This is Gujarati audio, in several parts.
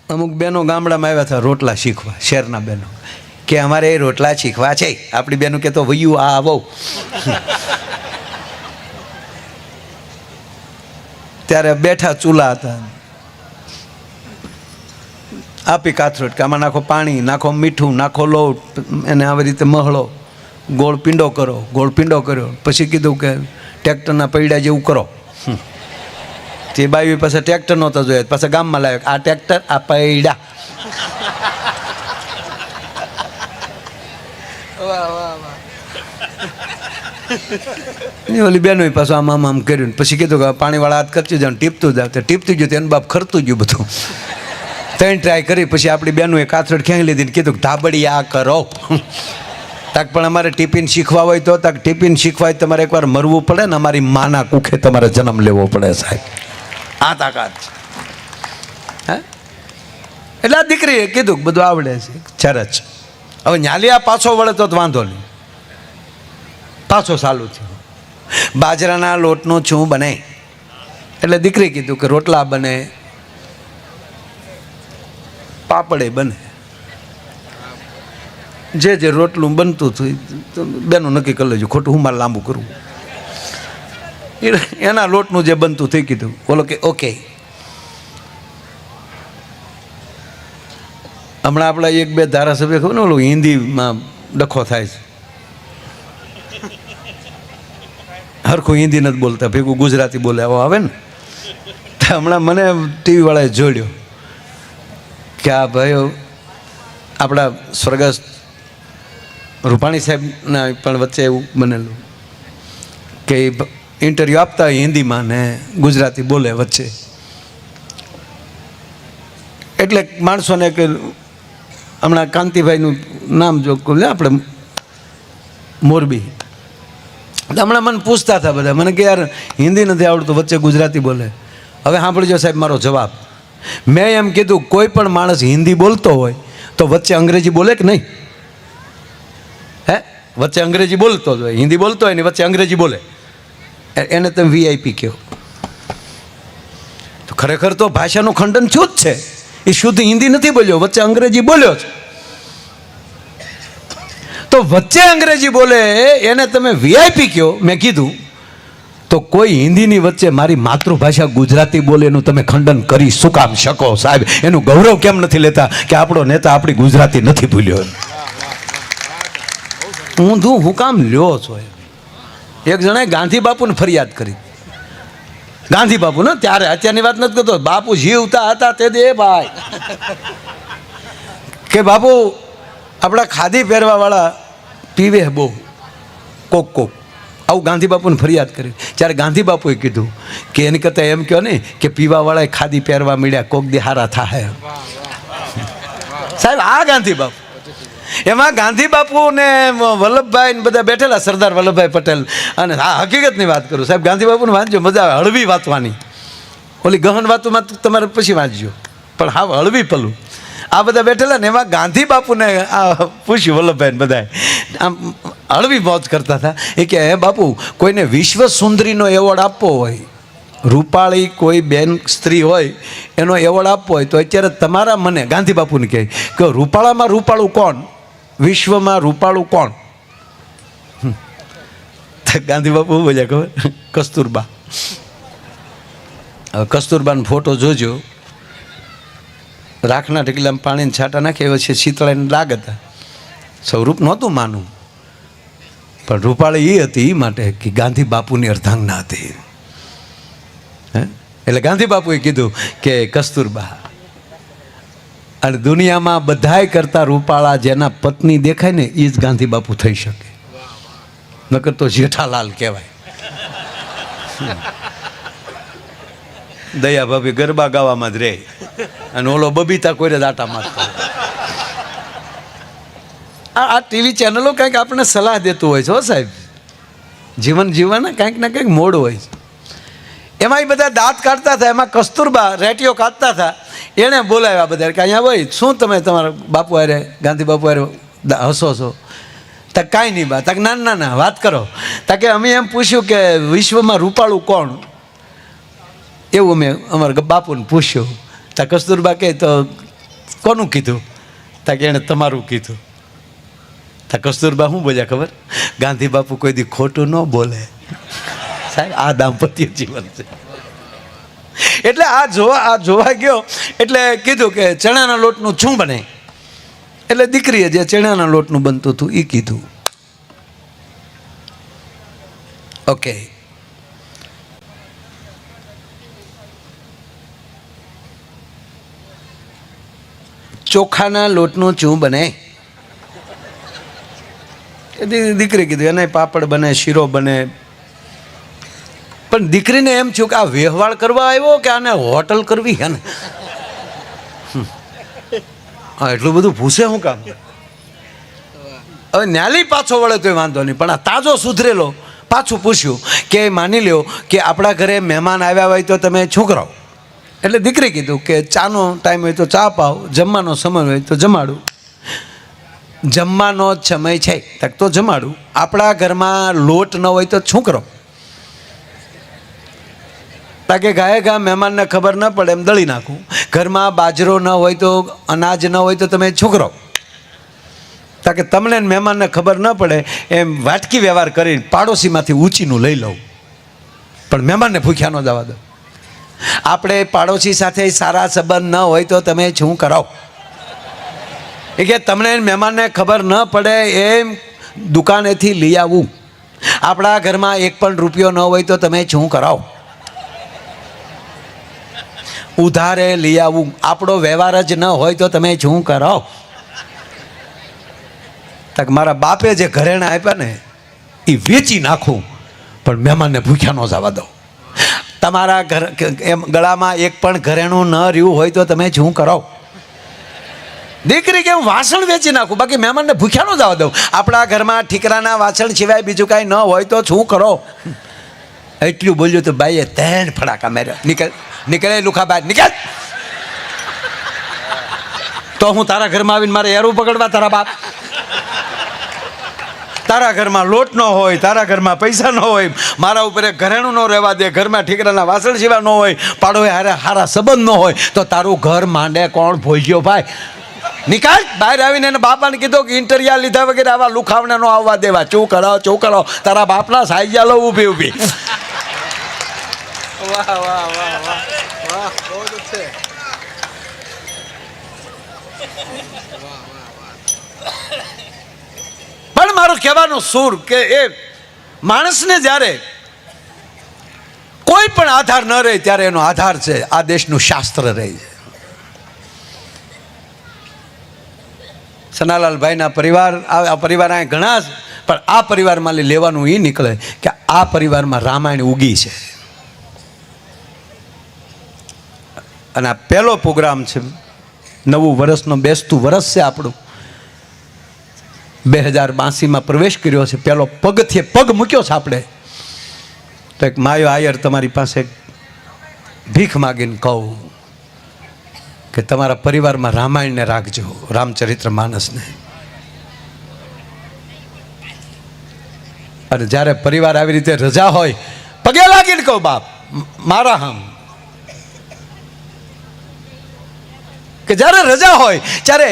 અમુક બહેનો ગામડામાં આવ્યા હતા રોટલા શીખવા, શહેરના બહેનો કે અમારે રોટલા શીખવા છે. આપણી બહેનો કે તો વયું આ આવો. ત્યારે બેઠા ચૂલા હતા, આપી કાથરોટ કે આમાં નાખો પાણી, નાખો મીઠું, નાખો લોટ, એને આવી રીતે મહળો, ગોળ પીંડો કરો. ગોળ પીંડો કર્યો પછી કીધું કે ટ્રેક્ટરના પૈડા જેવું કરો. તે બાવી પાસે ટ્રેક્ટર નહોતા જોયા, પાછા ગામમાં લાવ્યો આ ટ્રેક્ટર આ પૈડા. ઓલી બેનો પાછું આમ આમ આમ કર્યું. પછી કીધું કે પાણીવાળા હાથ કરતું જાવ, ટીપતું જાવ. તે ટીપતું ગયું, એનું બાપ ખરતું ગયું બધું. 3 ટ્રાય કરી પછી આપણી બેનોએ કાથરડ ખેંચી લીધી ને કીધું ધાબડી આ કરો. તાક પણ અમારે ટિફિન શીખવા હોય તો તાક ટિફિન શીખવાય તમારે એકવાર મરવું પડે ને, અમારી માના કુખે તમારે જન્મ લેવો પડે સાહેબ. આ તાકાત છે. હે એટલે આ દીકરીએ કીધું બધું આવડે છે ચરચ. હવે ન્યાલિયા પાછો વળે તો વાંધો નહીં, પાછો ચાલુ થયો. બાજરાના લોટનું શું બને? એટલે દીકરી કીધું કે રોટલા બને, પાપડે બને, જે જે રોટલું બનતું હતું બેનું નક્કી કરી લેજો, ખોટું હું મારે લાંબુ કરવું. એના લોટનું જે બનતું થઈ કીધું. બોલો કે ઓકે. હમણાં આપણા 1-2 ધારાસભ્ય ખબર ને ઓલું હિન્દીમાં ડખો થાય છે, હરખું હિન્દી નથી બોલતા, ભેગું ગુજરાતી બોલે આવો આવે ને. હમણાં મને ટીવી વાળાએ જોડ્યો કે આ ભાઈઓ આપણા સ્વર્ગસ્થ રૂપાણી સાહેબના પણ વચ્ચે એવું બનેલું કે ઇન્ટરવ્યૂ આપતા હોય હિન્દીમાં ને ગુજરાતી બોલે વચ્ચે. એટલે માણસોને કે હમણાં કાંતિભાઈનું નામ જો આપણે મોરબી, હમણાં મને પૂછતા હતા બધા, મને કે યાર હિન્દી નથી આવડતું, વચ્ચે ગુજરાતી બોલે. હવે સાંભળજો સાહેબ મારો જવાબ. મેં એમ કીધું કોઈ પણ માણસ હિન્દી બોલતો હોય તો વચ્ચે અંગ્રેજી બોલે કે નહીં? હે, વચ્ચે અંગ્રેજી બોલતો જ હોય, હિન્દી બોલતો હોય ને વચ્ચે અંગ્રેજી બોલે, એને તમે VIP કહો. તો ખરેખર તો ભાષાનું ખંડન થયું જ છે. એ શુદ્ધ હિન્દી નથી બોલ્યો, વચ્ચે અંગ્રેજી બોલ્યો છે. તો વચ્ચે અંગ્રેજી બોલે એને તમે VIP કહો. મેં કીધું તો કોઈ હિન્દીની વચ્ચે મારી માતૃભાષા ગુજરાતી બોલે એનું તમે ખંડન કરી શું કામ શકો સાહેબ? એનું ગૌરવ કેમ નથી લેતા કે આપણો નેતા આપણી ગુજરાતી નથી ભૂલ્યો? ઊંધું હું કામ લ્યો છો? એક જણાએ ગાંધી બાપુને ફરિયાદ કરી. ગાંધી બાપુ ને ત્યારે, અત્યારની વાત નથી કરતો, બાપુ જીવતા હતા તે દે ભાઈ, કે બાપુ આપણા ખાદી પહેરવાવાળા પીવે બહુ કોક કોક, આવું ગાંધી બાપુને ફરિયાદ કરી. ત્યારે ગાંધી બાપુએ કીધું કે એની કરતાં એમ કહો ને કે પીવાવાળાએ ખાદી પહેરવા મળ્યા, કોક દી હારા થાય સાહેબ. આ ગાંધી બાપુ. એમાં ગાંધી બાપુ ને વલ્લભભાઈ ને બધા બેઠેલા, સરદાર વલ્લભભાઈ પટેલ. અને હા, હકીકતની વાત કરું સાહેબ, ગાંધી બાપુને વાંચજો, મજા આવે. હળવી વાંચવાની, ઓલી ગહન વાતોમાં તમારે પછી વાંચજો, પણ હા હળવી પલું. આ બધા બેઠેલા ને એમાં ગાંધી બાપુને આ પૂછ્યું વલ્લભભાઈ ને બધા, આમ હળવી મોજ કરતા હતા. એ કે હે બાપુ, કોઈને વિશ્વ સુંદરીનો એવોર્ડ આપવો હોય, રૂપાળી કોઈ બેન સ્ત્રી હોય એનો એવોર્ડ આપવો હોય તો અત્યારે તમારા મને ગાંધી બાપુને કહે કે રૂપાળામાં રૂપાળું કોણ, વિશ્વમાં રૂપાળું કોણ? ગાંધી બાપુ બોલ્યા ખબર? કસ્તુરબા. હવે કસ્તુરબાનો ફોટો જોજો, રાખના ઢગલામાં પાણીને છાંટા નાખે પછી શીતળાને ડાઘ હતા. સ્વરૂપ નહોતું માનું, પણ રૂપાળી એ હતી એ માટે કે ગાંધી બાપુની અર્ધાંગના હતી. એટલે ગાંધી બાપુએ કીધું કે કસ્તુરબા, અને દુનિયામાં બધાય કરતા રૂપાળા જેના પત્ની દેખાય ને એ જ ગાંધી બાપુ થઈ શકે, નકર તો જેઠાલાલ કહેવાય. દયા ભાભી ગરબા ગાવામાં જ રહે અને ઓલો બબીતા કોઈને દાટા મારતો. આ ટીવી ચેનલો કંઈક આપણને સલાહ દેતું હોય છે હો સાહેબ, જીવન જીવવાના કંઈક ને કંઈક મોડ હોય છે. એમાં એ બધા દાંત કાઢતા હતા, એમાં કસ્તુરબા રેટીઓ કાઢતા હતા. એણે બોલાવ્યા બધા કે અહીંયા ભાઈ શું તમે તમારા બાપુ હારે, ગાંધી બાપુ હારે હસો છો? તક કાંઈ નહીં બા. તક ના ના વાત કરો. તાકે અમે એમ પૂછ્યું કે વિશ્વમાં રૂપાળું કોણ, એવું અમે અમારા બાપુને પૂછ્યું. તા કસ્તુરબા કહે તો કોનું કીધું? તાકે એણે તમારું કીધું. તા કસ્તુરબા શું બોલ્યા ખબર? ગાંધી બાપુ કોઈ દી ખોટું ન બોલે. સાહેબ આ દાંપત્ય જીવન છે. એટલે આ જોવા ગયો એટલે કીધું કે ચણાના લોટનું શું બને? એટલે દીકરીએ જે ચણાના લોટનું બનતું હતું એ કીધું. ઓકે, ચોખાના લોટનું શું બને? દીકરી કીધું એને પાપડ બને, શીરો બને. પણ દીકરીને એમ થયું કે આ વ્યવહાર કરવા આવ્યો કે આને હોટલ કરવી હે ને? હા, એટલું બધું પૂછે શું કામ? હવે ન્યાલી પાછો વળે તોય વાંધો નહીં, પણ આ તાજો સુધરેલો પાછું પૂછ્યું કે માની લ્યો કે આપણા ઘરે મહેમાન આવ્યા હોય તો તમે શું કરો? એટલે દીકરી કીધું કે ચાનો ટાઈમ હોય તો ચા પાવ, જમવાનો સમય હોય તો જમાડું. જમવાનો જ સમય છે તક તો જમાડું. આપણા ઘરમાં લોટ ન હોય તો શું કરો? તાકે ગાયે ઘા મહેમાનને ખબર ન પડે એમ દળી નાખું. ઘરમાં બાજરો ન હોય તો, અનાજ ન હોય તો તમે શું કરો? તાકે તમને મહેમાનને ખબર ન પડે એમ વાટકી વ્યવહાર કરીને પાડોશીમાંથી ઊંચીનું લઈ લઉં, પણ મહેમાનને ભૂખ્યા ન જવા દો. આપણે પાડોશી સાથે સારા સંબંધ ન હોય તો તમે શું કરો? એ કે તમને મહેમાનને ખબર ન પડે એમ દુકાનેથી લઈ આવું. આપણા ઘરમાં એક પણ રૂપિયો ન હોય તો તમે શું કરાવો? ઉધારે લઈ આવું. આપણો વ્યવહાર જ ન હોય તો તમે શું કરાવો? તક મારા બાપે જે ઘરેણા આપ્યા ને એ વેચી નાખું, પણ મહેમાનને ભૂખ્યા ન જવા દો. તમારા ઘર એમ ગળામાં એક પણ ઘરેણું ન રહ્યું હોય તો તમે શું કરો? દીકરી કે હું વાસણ વેચી નાખું, બાકી મહેમાનને ભૂખ્યા ન જવા દઉં. આપણા ઘરમાં ઠીકરાના વાસણ સિવાય બીજું કાંઈ ન હોય તો શું કરો? એટલું બોલ્યું તો બાઈએ 3 ફડાકા માર્યા. નીકળે લુખા બહાર નીકળ. તો હું તારા ઘરમાં આવીને મારે એરું પકડવા? તારા બાપ તારા ઘરમાં લોટ ન હોય, તારા ઘરમાં પૈસા ન હોય, મારા ઉપર એક ઘરેણું ન રહેવા દે, ઘરમાં ઠીકરાના વાસણ સિવાય ન હોય, પાડોએ હારે હારા સંબંધ ન હોય, તો તારું ઘર માંડે કોણ? ભોજ્યો ભાઈ નીકાળ. બહાર આવીને એને બાપાને કીધું કે ઇન્ટરવ્યુ લીધા વગેરે આવા લુખાવને નો આવવા દેવા. ચૂ કરો તારા બાપના સાઈજા લો ઊભી ઊભી. વાહ વાહ વાહ વાહ વાહ, બહુ છે. પણ મારો કહેવાનો સૂર કે એ માણસને જ્યારે કોઈ પણ આધાર ન રહે ત્યારે એનો આધાર છે આ દેશનું શાસ્ત્ર રહે છે. સનાલાલભાઈના પરિવાર, આ પરિવાર અહીં ઘણા, પણ આ પરિવારમાં લેવાનું એ નીકળે કે આ પરિવારમાં રામાયણ ઉગી છે. અને આ પહેલો પ્રોગ્રામ છે, નવું વર્ષનો બેસતું વર્ષ છે આપણું. 2082માં પ્રવેશ કર્યો છે, પહેલો પગથિયે પગ મૂક્યો છે આપણે. તો એક માયો આયર તમારી પાસે ભીખ માગીને કહું કે તમારા પરિવારમાં રામાયણને રાખજો, રામચરિત્ર માનસને. અને જ્યારે પરિવાર આવી રીતે રજા હોય, પગે લાગીને કહું બાપ મારા હમ કે જ્યારે રજા હોય ત્યારે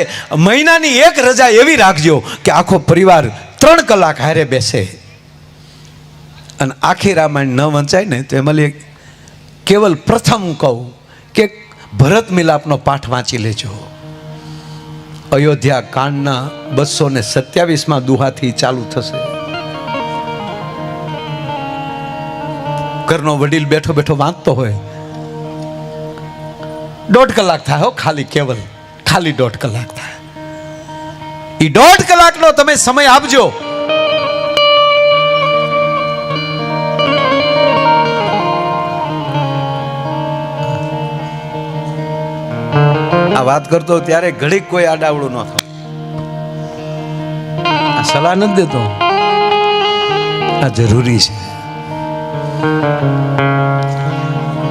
મહિનાની એક રજા એવી રાખજો કે આખો પરિવાર 3 કલાક હારે બેસે અને આખી રામાયણ ન વંચાય ને તો એમાં કેવલ પ્રથમ કહું કે ભરત મિલાપનો પાઠ વાંચી લેજો. અયોધ્યા કાંડના 227માં દુહાથી ચાલુ થશે. ઘરનો વડીલ બેઠો બેઠો વાંચતો હોય, 1.5 કલાક થાય હો, ખાલી કેવલ ખાલી 1.5 કલાક થાય. એ 1.5 કલાકનો તમે સમય આપજો. આ વાત કરતો ત્યારે ઘડીક કોઈ આડાવડું ન થાય. આ સલાહ નથી દેતો, આ જરૂરી છે.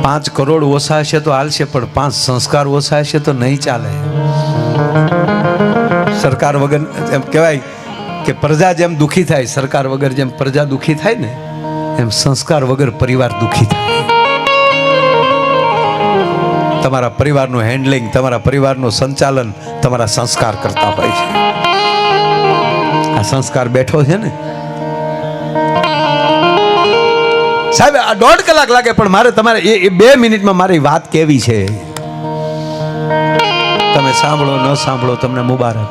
5 કરોડ ઓછા હશે તો હાલશે, પણ 5 સંસ્કાર ઓછા હશે તો નહીં ચાલે. સરકાર વગર એમ કહેવાય કે પ્રજા જેમ દુઃખી થાય, સરકાર વગર જેમ પ્રજા દુઃખી થાય ને, એમ સંસ્કાર વગર પરિવાર દુઃખી થાય. તમારા પરિવારનું હેન્ડલિંગ, તમારા પરિવારનું સંચાલન તમારા સંસ્કાર કરતા હોય છે. આ સંસ્કાર બેઠો છે ને સાહેબ, આ 1.5 કલાક લાગે પણ મારે તમારે એ 2 મિનિટમાં મારી વાત કેવી છે. તમે સાંભળો ન સાંભળો તમને મુબારક.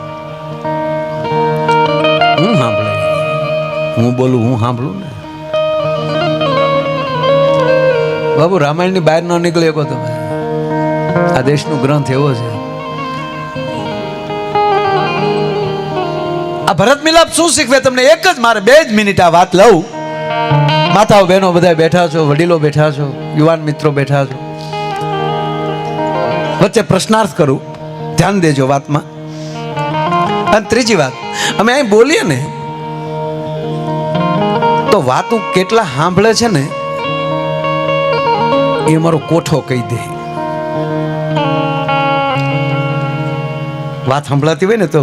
હું સાંભળે, હું બોલું, હું સાંભળું ને બાબુ. રામાયણની બહાર ન નીકળી શકો તમે. આ દેશનો ગ્રંથ એવો છે. આ ભરત મિલાપ શું શીખવે તમને? એક જ મારે 2 જ મિનિટ આ વાત લઉં. માતાઓ બહેનો બધા બેઠા છો, વડીલો બેઠા છો, યુવાન મિત્રો બેઠા છો. વચ્ચે પ્રશ્નાર્થ કરું, ધ્યાન દેજો વાતમાં. અને ત્રીજી વાત, અમે અહીં બોલીએ ને તો વાતું કેટલા સાંભળે છે ને એ મારો કોઠો કહી દે. વાત સંભળાતી હોય ને તો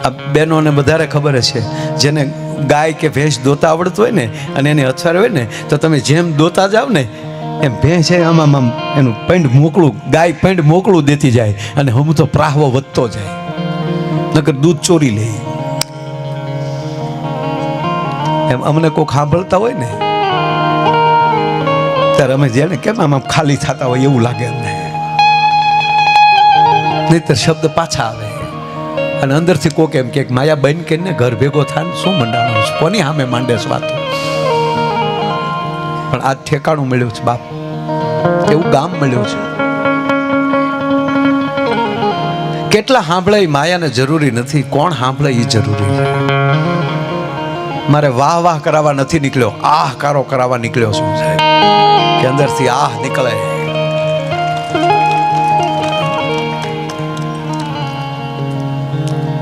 આ બહેનોને વધારે ખબર હશે, જેને ગાય કે ભેંસ દોતા આવડતું હોય ને અને એની અથાર હોય ને તો તમે જેમ દોતા જાવ ને એમ ભેંસ આમ એનું પૈંડ મોકળું, ગાય પૈંડ મોકળું દેતી જાય અને હું તો પ્રાહવો વધતો જાય, નકર દૂધ ચોરી લે. એમ અમને કોઈ સાંભળતા હોય ને ત્યારે અમે જેને કેમ આમ ખાલી થતા હોય એવું લાગે અમને. નહીતર શબ્દ પાછા આવે અને અંદરથી કોક એમ કે માયા બન કરીને ઘર ભેગો થાય ને શું મંડાણો છે, કોની સામે માંડે છે વાત. પણ આ ઠેકાણું મળ્યું છે બાપ, એવું ગામ મળ્યું છે. કેટલા સાંભળે એ માયાને જરૂરી નથી, કોણ સાંભળે એ જરૂરી છે. મારે વાહ વાહ કરાવવા નથી નીકળ્યો, આહ કારો કરાવવા નીકળ્યો છું સાહેબ, કે અંદરથી આહ નીકળે.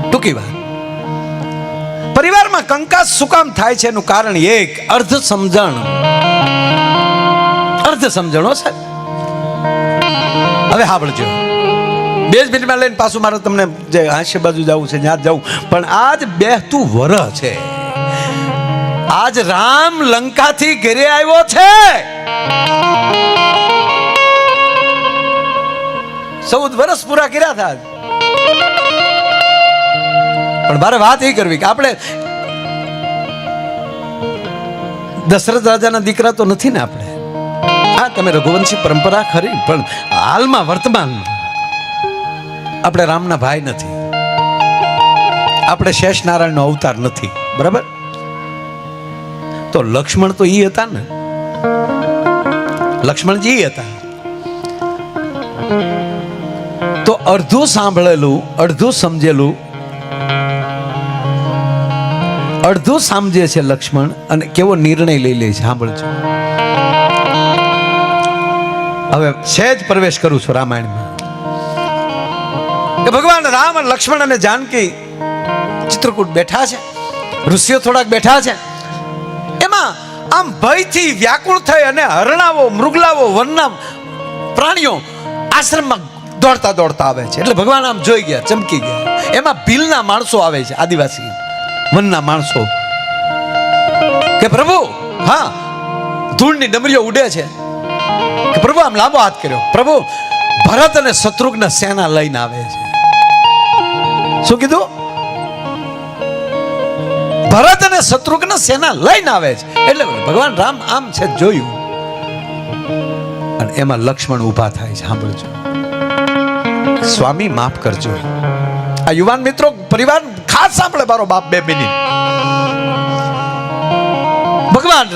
ટૂંકી વાત, પરિવારમાં કંકાસ શું કામ થાય છે એનું કારણ એક અર્ધ સમજણ. અર્ધ સમજણો સાહેબ. હવે સાંભળજો, 2 જ મિનિટમાં લઈને પાછું મારે તમને જે હાસ્ય બાજુ જવું છે ત્યાં જવું. પણ આજ 2તું વરસ છે, આજ રામ લંકાથી ઘરે આવ્યો છે. 14 વર્ષ પૂરા કર્યા હતા. પણ મારે વાત એ કરવી કે આપણે દશરથ રાજાના દીકરા તો નથી ને આપણે. હા, તમે રઘુવંશી પરંપરા ખરી, પણ હાલમાં વર્તમાનમાં આપણે રામના ભાઈ નથી, આપણે શેષ નારાયણનો અવતાર નથી, બરાબર? તો લક્ષ્મણ તો ઈ હતા ને, લક્ષ્મણજી હતા. તો અડધું સાંભળેલું, અડધું સમજેલું, અડધું સમજે છે લક્ષ્મણ અને કેવો નિર્ણય લઈ લે છે. સાંભળજો, હવે સહેજ પ્રવેશ કરું છું રામાયણમાં. કે ભગવાન રામ અને લક્ષ્મણ અને જાનકી ચિત્રકૂટ બેઠા છે, ઋષિઓ થોડાક બેઠા છે. એમાં આમ ભયથી વ્યાકુળ થઈ અને હરણાવો, મૃગલાવો, વનના પ્રાણીઓ આશ્રમમાં દોડતા દોડતા આવે છે. એટલે ભગવાન આમ જોઈ ગયા, ચમકી ગયા. એમાં ભીલના માણસો આવે છે, આદિવાસી વનના માણસો. કે પ્રભુ, હા, ધૂળની ડમરીઓ ઉડે છે. કે પ્રભુ આમ લાંબો હાથ કર્યો. પ્રભુ, ભરત અને શત્રુઘ્ન સેના લઈને આવે છે. શું કીધું? ભરત અને શત્રુઘ્ન સેના લઈને આવે છે. એટલે ભગવાન રામ આમ છે જોયું અને એમાં લક્ષ્મણ ઊભા થાય છે. સાંભળજો, સ્વામી માફ કરજો. આ યુવાન મિત્રો, પરિવાર ખાસ સાંભળે મારો બાપ 2 મિનિટ. ભગવાન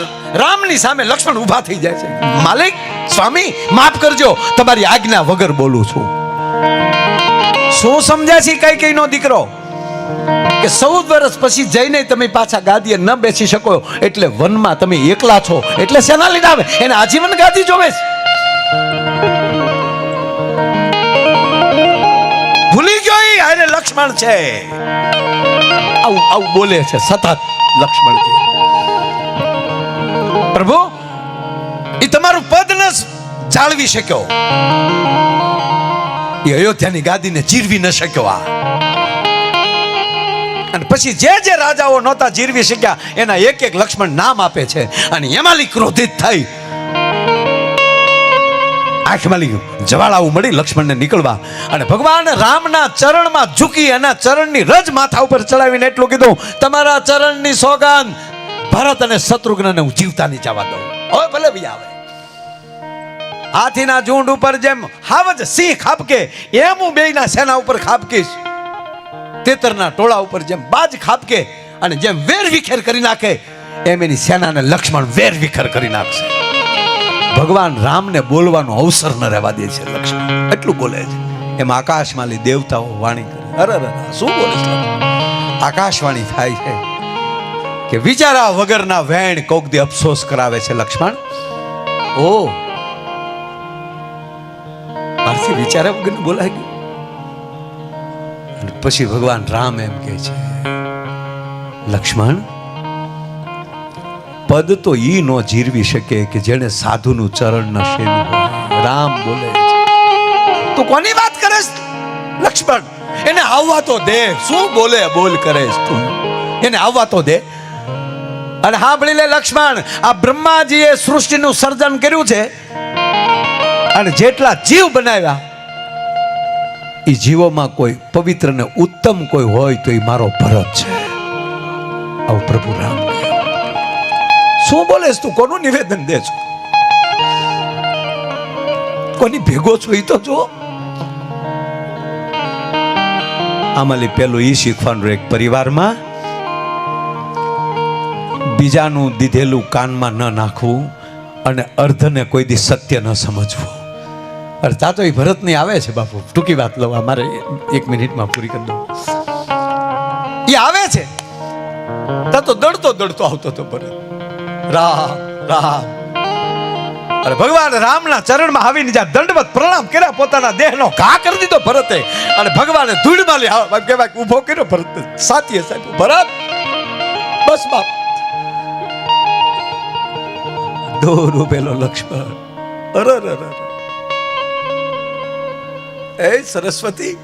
રામની સામે લક્ષ્મણ ઊભા થઈ જાય છે. માલિક, સ્વામી માફ કરજો, તમારી આજ્ઞા વગર બોલું છું. શું સમજ્યા છે કઈ કઈ નો દીકરો? કે 14 વર્ષ પછી જઈને તમે પાછા ગાદીએ ન બેસી શકો, એટલે વનમાં તમે એકલા છો, એટલે સેના લઈને આવે. એને આજીવન ગાદી જોવે છે. ભૂલી ગયો એને લક્ષ્મણ છે. આવું આવું બોલે છે સતત લક્ષ્મણજી. પ્રભુ, એ તમારું પદ ન જાળવી શક્યો, એ અયોધ્યાની ગાદીને જીરવી ન શક્યો. અને પછી જે રાજાઓ નહોતા જીરવી શક્યા એના એક એક લક્ષ્મણ નામ આપે છે. અને એમાંલી ક્રોધિત થઈ આંખમાં જવાળાવું મળી લક્ષ્મણને નીકળવા, અને ભગવાન રામના ચરણમાં ઝૂકી એના ચરણની રજ માથા ઉપર ચડાવીને એટલું કીધું, તમારા ચરણની સોગંદ, ભરત અને શત્રુઘ્નને હું જીવતા નહીં જવા દઉં. હવે ભલે બી આવે. હાથીના ઝુંડ ઉપર જેમ હાવજ સિંહ ખાબકે એમ હું બેયના સેના ઉપર ખાબકીશ. તેતરના ટોળા ઉપર જેમ બાજ ખાબકે અને જેમ વેર વિખેર કરી નાખે એમ એની સેનાને લક્ષ્મણ વેર વિખેર કરી નાખશે. ભગવાન રામને બોલવાનો અવસર ન રહેવા દે છે લક્ષ્મણ. એટલું બોલે છે. એમ આકાશમાંથી દેવતાઓ વાણી કરે. અરે શું બોલે છે? આકાશવાણી થાય છે કે વિચારા વગરના વેણ કોક દી અફસોસ કરાવે છે લક્ષ્મણ. ઓ આરથી વિચારા વગર બોલાય ગયું. અને પછી ભગવાન રામ એમ કહે છે, લક્ષ્મણ, પદ તો ઈ નો જીરવી શકે કે જેને સાધુનું ચરણ ન શેનું હોય. રામ બોલે છે. તું કોની વાત કરે છે લક્ષ્મણ? એને આવવા તો દે. શું બોલે બોલ કરે છે તું? એને આવવા તો દે. અને સાંભળી લે લક્ષ્મણ, આ બ્રહ્માજીએ સૃષ્ટિનું સર્જન કર્યું છે અને જેટલા જીવ બનાવ્યા એ જીવોમાં કોઈ પવિત્ર ને ઉત્તમ કોઈ હોય તો એ મારો ભરત છે. આવું પ્રભુ રામ. શું બોલેસ તું? કોનું નિવેદન દે છો? કોની ભેગો છો એ તો જો. આમાંથી પેલું ઈ શીખવાનું, એક પરિવારમાં બીજાનું દીધેલું કાનમાં ન નાખવું અને અર્ધને કોઈ દી સત્ય ન સમજવું. અરે તા તો એ ભરતની આવે છે બાપુ. ટૂંકી વાત લઉં, મારે 1 મિનિટમાં પૂરી કરી દઉં. એ આવે છે તા તો દડતો દડતો આવતો હતો ભરત. રામ રામ. અરે ભગવાન રામના ચરણમાં આવીને જ્યાં દંડવત પ્રણામ કર્યા, પોતાના દેહનો ઘા કરી દીધો ભરતે, અને ભગવાને ધૂળમાં લે કહેવાય ઉભો કર્યો ભરત. સાચી સાચું ભરત, બસ બાપ. દોર ઉભેલો લક્ષ્મણ. અરે એ સરસ્વતી,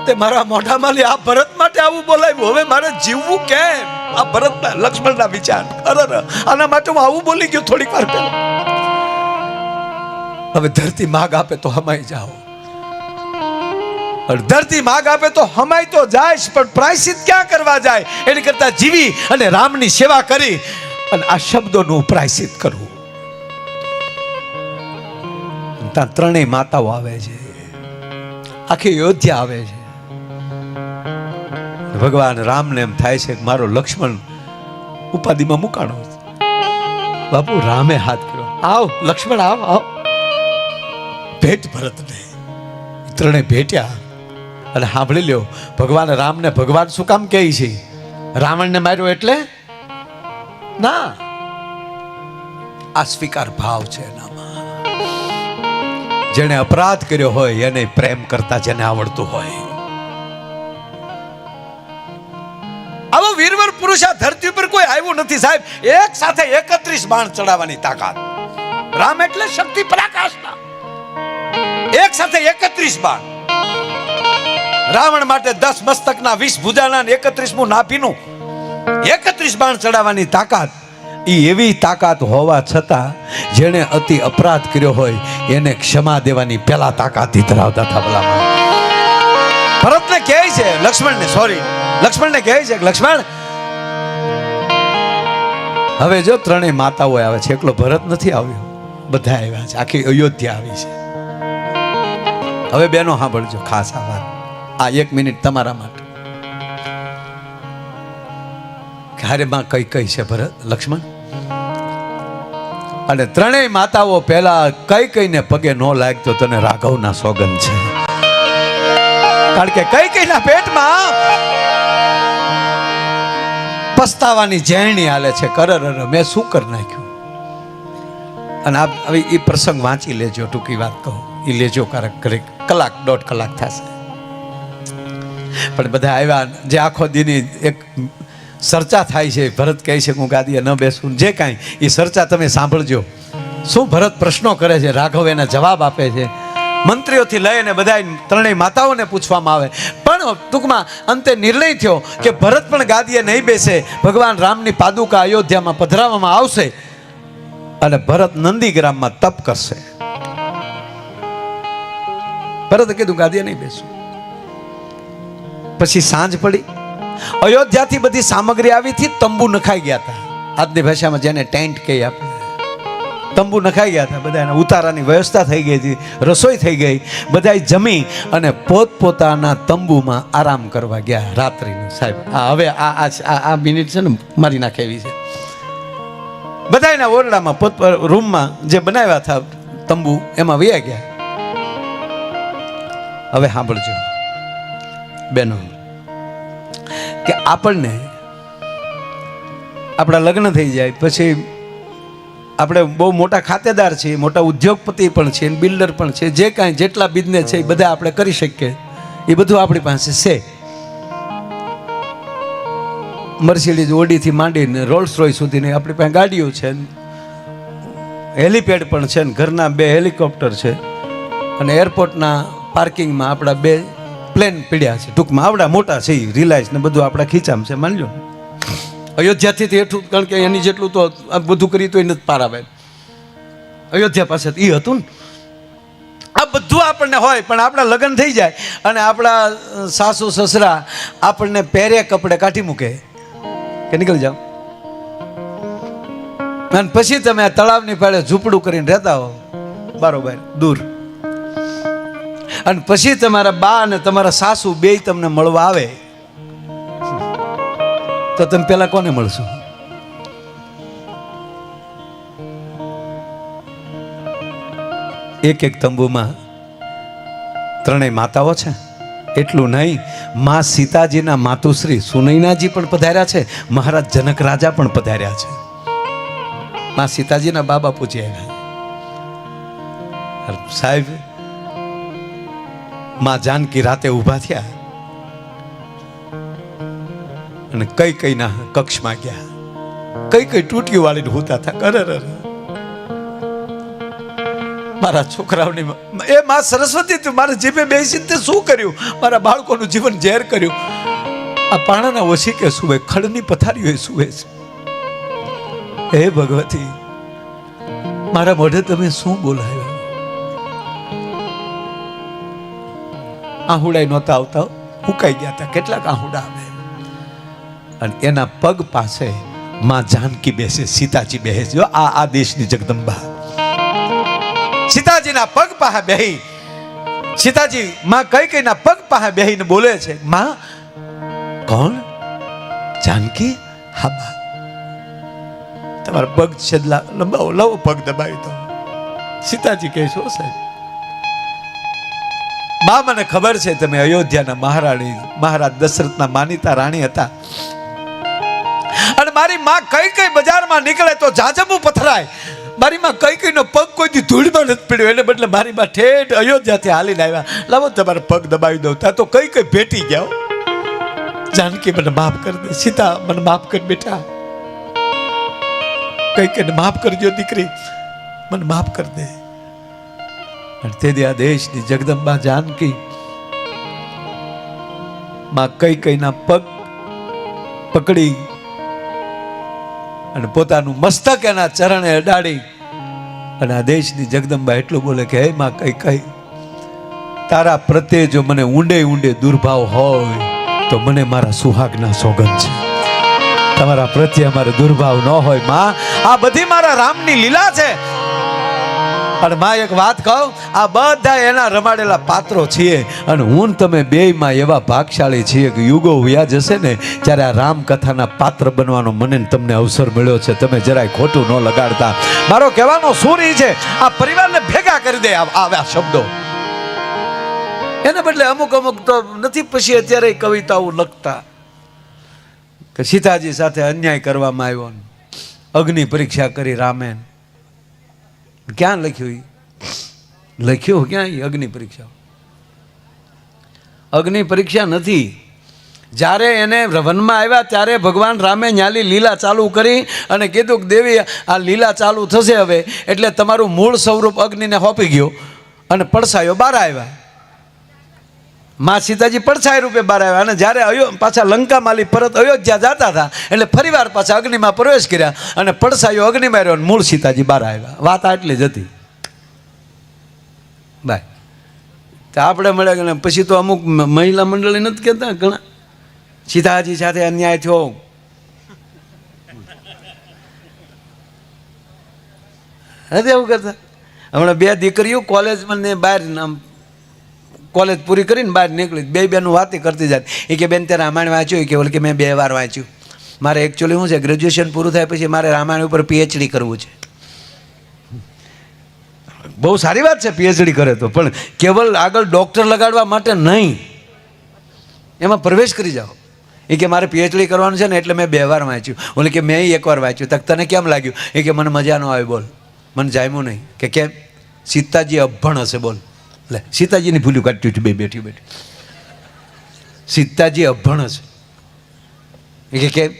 તે મારા મોઢામાં લે આ ભરત માટે આવું બોલાવ્યું. હવે મારે જીવવું કેમ? આ ભરતના લક્ષ્મણના વિચાર. અરે આના માટે હું આવું બોલી ગયો થોડીક વાર પહેલા. હવે ધરતી માગ આપે તો હમાઈ જાઓ. ધરતી માગ આપે તો હમાઈ તો જાય, પણ પ્રાયશ્ચિત ક્યાં કરવા જાય? એની કરતા જીવી અને રામની સેવા કરી અને આ શબ્દોનું પ્રાયશ્ચિત કરવું. ત્યાં ત્રણેય માતાઓ આવે છે, આખી અયોધ્યા આવે છે. ભગવાન રામને એમ થાય છે કે મારો લક્ષ્મણ ઉપાધિમાં મુકાણો. બાપુ રામે હાથ કર્યો, આવ લક્ષ્મણ આવ આવ. ભેટ ભરતને. ત્રણે ભેટ્યા અને સાંભળી લ્યો, ભગવાન રામને ભગવાન શું કામ કહે છે? રાવણને માર્યો એટલે ના, આ સ્વીકાર ભાવ છે એનામાં. જેને અપરાધ કર્યો હોય એને પ્રેમ કરતા જેને આવડતું હોય. આવો વીરવર પુરુષ આ ધરતી ઉપર કોઈ આવ્યું નથી સાહેબ. એક સાથે 31 બાણ ચડાવવાની તાકાત. રામ એટલે શક્તિ પરાકાશના. એક સાથે 31 બાણ. રાવણ માટે 10 મસ્તકના 20 ભુજાના 31મું નાભીનું 31 બાણ ચડાવવાની તાકાત. એવી તાકાત હોવા છતાં જેને અતિ અપરાધ કર્યો હોય એને ક્ષમા દેવાની પેલા તાકાત ધરાવતા હતા. ભલામાં ભરતને કહે છે લક્ષ્મણને, સોરી લક્ષ્મણને કહે છે લક્ષ્મણ, હવે જો ત્રણેય માતાઓ આવે છે, એકલો ભરત નથી આવ્યો, બધા આવ્યા છે, આખી અયોધ્યા આવી છે. હવે બેનો સાંભળજો ખાસ આ વાત, આ 1 મિનિટ તમારા માટે. હારે માં કઈ કઈ છે ભરત લક્ષ્મણ? અને ત્રણેય માતાઓ પહેલા કઈ કઈને પગે નો લાગતો તને રાઘવના સોગંદ છે. કારણ કે કઈ કઈના પેટમાં પસ્તાવાની જેણી હાલે છે. કરર મેં શું કરી નાખ્યું? અને આપ હવે એ પ્રસંગ વાંચી લેજો, ટૂંકી વાત કહું એ લેજો, ક્યારેક કલાક 1.5 કલાક થશે. પણ બધા આવ્યા, જે આખો દીની એક ચર્ચા થાય છે. ભરત કહે છે હું ગાદીએ ન બેસું, જે કાંઈ એ ચર્ચા તમે સાંભળજો. શું ભરત પ્રશ્નો કરે છે, રાઘવ એના જવાબ આપે છે. મંત્રીઓથી લઈને બધા ત્રણેય માતાઓને પૂછવામાં આવે. પણ ટૂંકમાં અંતે નિર્ણય થયો કે ભરત પણ ગાદીએ નહીં બેસે, ભગવાન રામની પાદુકા અયોધ્યામાં પધરાવવામાં આવશે અને ભરત નંદીગ્રામમાં તપ કરશે. ભરતે કીધું ગાદીએ નહીં બેસું. પછી સાંજ પડી, અયોધ્યાથી બધી સામગ્રી આવી હતી, તંબુ નખાઈ ગયા હતા. આજની ભાષામાં જેને ટેન્ટ કહીએ આપણે, તંબુ નખાઈ ગયા હતા. બધાને ઉતારાની વ્યવસ્થા થઈ ગઈ હતી, રસોઈ થઈ ગઈ, બધા જમી અને પોતપોતાના તંબુમાં આરામ કરવા ગયા રાત્રિનું. સાહેબ હવે આ મિનિટ છે ને મારી નાખે એવી છે. બધાના ઓરડામાં રૂમમાં જે બનાવ્યા હતા તંબુ એમાં વયા ગયા. હવે સાંભળજો બેનો, કે આપણને આપણા લગ્ન થઈ જાય પછી આપણે બહુ મોટા ખાતેદાર છીએ, મોટા ઉદ્યોગપતિ પણ છીએ, બિલ્ડર પણ છે, જે કાંઈ જેટલા બિઝનેસ છે એ બધા આપણે કરી શકીએ, એ બધું આપણી પાસે છે. મર્સિડીઝ ઓડીથી માંડીને રોલ્સ રોય સુધીની આપણી પાસે ગાડીઓ છે, હેલિપેડ પણ છે, ઘરના 2 હેલિકોપ્ટર છે, અને એરપોર્ટના પાર્કિંગમાં આપણા 2 પ્લેન પીડ્યા છે. ટૂંકમાં આવડા મોટા છે, રિલાયન્સ ને બધું આપણા ખીચામાં છે. માની લો અયોધ્યાથી એટલું, કારણ કે એની જેટલું તો બધું કરી તો એ નથી પાર આવે. અયોધ્યા પાસે એ હતું ને. આ બધું આપણને હોય, પણ આપણા લગ્ન થઈ જાય અને આપણા સાસુ સસરા આપણને પહેરે કપડે કાઢી મૂકે કે નીકળી જાઓ, અને પછી તમે આ તળાવની પાડે ઝૂંપડું કરીને રહેતા હો બરોબર દૂર, અને પછી તમારા બા અને તમારા સાસુ બેય તમને મળવા આવે, તો તમે પેલા કોને મળશો? એક તંબુમાં 3 માતાઓ છે. એટલું નહીં, માં સીતાજીના માતુશ્રી સુનૈનાજી પણ પધાર્યા છે, મહારાજ જનક રાજા પણ પધાર્યા છે. માં સીતાજીના બાબા પૂછી આવ્યા. સાહેબ માં જાનકી રાતે ઊભા થયા અને કઈ ના કક્ષમાં ગયા. કઈ તૂટીઓ વાળીને હોતા હતા. અરે મારા છોકરાઓની એ માં સરસ્વતી, તું મારા જીભે બેસી તે શું કર્યું? મારા બાળકોનું જીવન ઝેર કર્યું. આ પાણાના ઓશિકે સુવે, ખડની પથારીઓ સુવે છે. હે ભગવતી, મારા મોઢે તમે શું બોલાવ્યા? આહુડા નહોતા આવતા, ફૂંકાઈ ગયા હતા. કેટલાક આહુડા આવે, અને એના પગ પાસે માં જાનકી બેસે, સીતાજી બેસે. જો આ દેશની જગદંબા સીતાજીના પગ પાસે બેહી, સીતાજી માં કઈના પગ પાસે બેહીને બોલે છે, માં કોણ? જાનકી? હા બા. તમારા પગ છેદલા લંબાવો, લવો પગ દબાવી દો. સીતાજી કહે છો સાહેબ, બા મને ખબર છે તમે અયોધ્યાના મહારાણી, મહારાજ દશરથના માનીતા રાણી હતા, અને મારી માં કઈ બજારમાં નીકળે તો જાજબું પથરાય. મારી માં કઈનો પગ કોઈથી ધૂળમાં નથી પડ્યો, એને બદલે મારી માં ઠેઠ અયોધ્યાથી હાલીને આવ્યા. લાવો તમારા પગ દબાવી દઉં. ત્યાં તો કઈ ભેટી જાઓ. જાનકી મને માફ કરી દે, સીતા મને માફ કરી બેટા, કઈને માફ કરજો દીકરી, મને માફ કરી દે. અને તેથી આ દેશની જગદંબા જાનકી માં કઈના પગ પકડી અને પોતાનું મસ્તક એના ચરણે અડાડી, અને આ દેશની જગદંબા એટલું બોલે કે હે માં કઈ, તારા પ્રત્યે જો મને ઊંડે દુર્ભાવ હોય તો મને મારા સુહાગના સોગંદ છે. તમારા પ્રત્યે અમારે દુર્ભાવ ન હોય માં, આ બધી મારા રામની લીલા છે. અને માં એક વાત કહું, આ બધા એના રમાડેલા પાત્રો છીએ, અને હું તમે બેયમાં એવા ભાગશાળી છીએ કે યુગો વ્યા જશે ને ત્યારે આ રામકથાના પાત્ર બનવાનો મને તમને અવસર મળ્યો છે. તમે જરાય ખોટું ન લગાડતા. મારો કહેવાનો સુર એ છે, આ પરિવારને ભેગા કરી દે આવ્યા શબ્દો. એને બદલે અમુક તો નથી પછી અત્યારે કવિતાઓ લખતા કે સીતાજી સાથે અન્યાય કરવામાં આવ્યો, અગ્નિ પરીક્ષા કરી રામે. ક્યાં લખ્યું? લખ્યું ક્યાં? અગ્નિ પરીક્ષા. અગ્નિ પરીક્ષા નથી. જ્યારે એને વનમાં આવ્યા ત્યારે ભગવાન રામે ન્યાલી લીલા ચાલુ કરી અને કીધું કે દેવી આ લીલા ચાલુ થશે હવે, એટલે તમારું મૂળ સ્વરૂપ અગ્નિને હોપી ગયો અને પડસાયો બહાર આવ્યા. માં સીતાજી પડછાયા રૂપે બહાર આવ્યા અને જ્યારે પાછા લંકામાલી પરત અયોધ્યા જતા હતા એટલે ફરીવાર પાછા અગ્નિમાં પ્રવેશ કર્યા અને પડછાયો અગ્નિ માર્યો અને મૂળ સીતાજી બહાર આવ્યા. વાત આટલી જ હતી બાય. તો આપણે મળ્યા ને પછી તો અમુક મહિલા મંડળી નથી કહેતા ઘણા સીતાજી સાથે અન્યાય થયો. નથી એવું કરતા. હમણાં 2 દીકરીઓ કોલેજમાં ને બહાર કોલેજ પૂરી કરીને બહાર નીકળી બે બેનું વાતે કરતી જાય. એ કે બેન તે રામાયણ વાંચ્યું? કે બોલે કે મેં 2 વાર વાંચ્યું. મારે એકચ્યુઅલી શું છે ગ્રેજ્યુએશન પૂરું થાય પછી મારે રામાયણ ઉપર PhD કરવું છે. બહુ સારી વાત છે PhD કરે તો, પણ કેવલ આગળ ડૉક્ટર લગાડવા માટે નહીં, એમાં પ્રવેશ કરી જાઓ. એ કે મારે PhD કરવાનું છે ને એટલે મેં 2 વાર વાંચ્યું. બોલે કે મેં 1 વાર વાંચ્યું. તક તને કેમ લાગ્યું? એ કે મને મજા ન આવી. બોલ મને જામ્યું નહીં. કે કેમ? સીતાજી અભણ હશે. બોલ લે સીતાજીની ભૂલ્યું કાઢ્યું હતું બે બેઠી બેઠી. સીતાજી અભણ હશે. એ કે કેમ?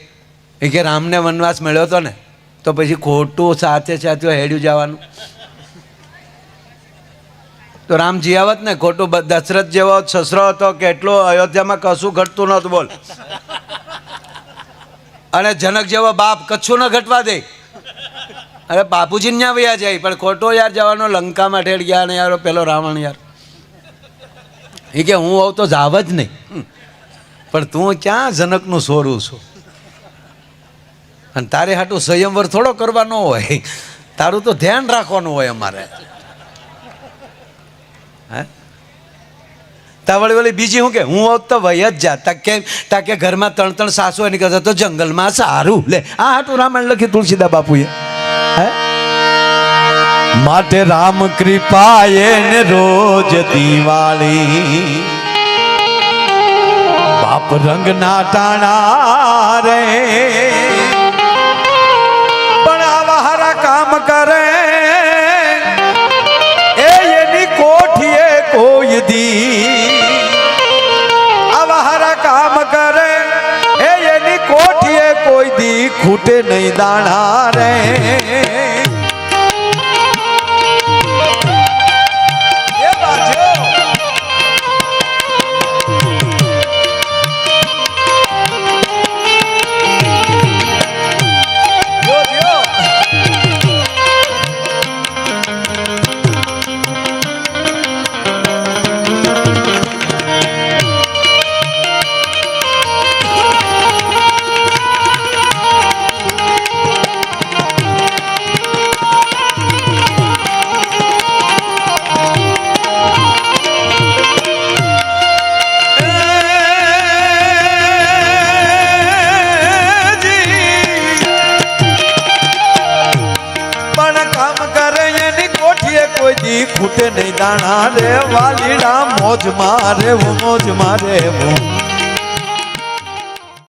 એ કે રામને વનવાસ મળ્યો હતો ને તો પછી ખોટું સાથે સાથે હેડ્યું જવાનું. તો રામજી આવત ને ખોટું દશરથ જેવો સસરો હતો કે એટલો અયોધ્યામાં કશું ઘટતું નહોતું. બોલ. અને જનક જેવો બાપ કચ્છું ન ઘટવા દે. અરે બાપુજી ત્યાં વયા જાય પણ ખોટો યાર જવાનો લંકામાં ઠેડ ગયા ને યાર પેલો રાવણ યાર. એ કે હું આવું તો જાવ જ નહીં. પણ તું ક્યાં જનકનું સોરું છું? અને તારે હાટું સંયમવર થોડો કરવાનો હોય, તારું તો ધ્યાન રાખવાનું હોય અમારે. હે તાવળી વળી બીજી શું કે હું હોત તો વય જ જા. તાકે ઘરમાં 3 સાસુ એની કરતા તો જંગલમાં સારું. લે આ હાટું રામાયણ લખી તુલસીદાસ બાપુએ. માટે રામ કૃપાએ ને રોજ દિવાળી બાપ રંગ ના ટાણા રે પણ આવા હારા કામ કરે એની કોઠીએ કોઈ દી. આવા હારા કામ કરે એની કોઠીએ કોઈ દી ખૂટે નહીં દાણા રે. ખૂટે નહીં દાણા રે વાલીડા મોજ મારે મોજ મારે.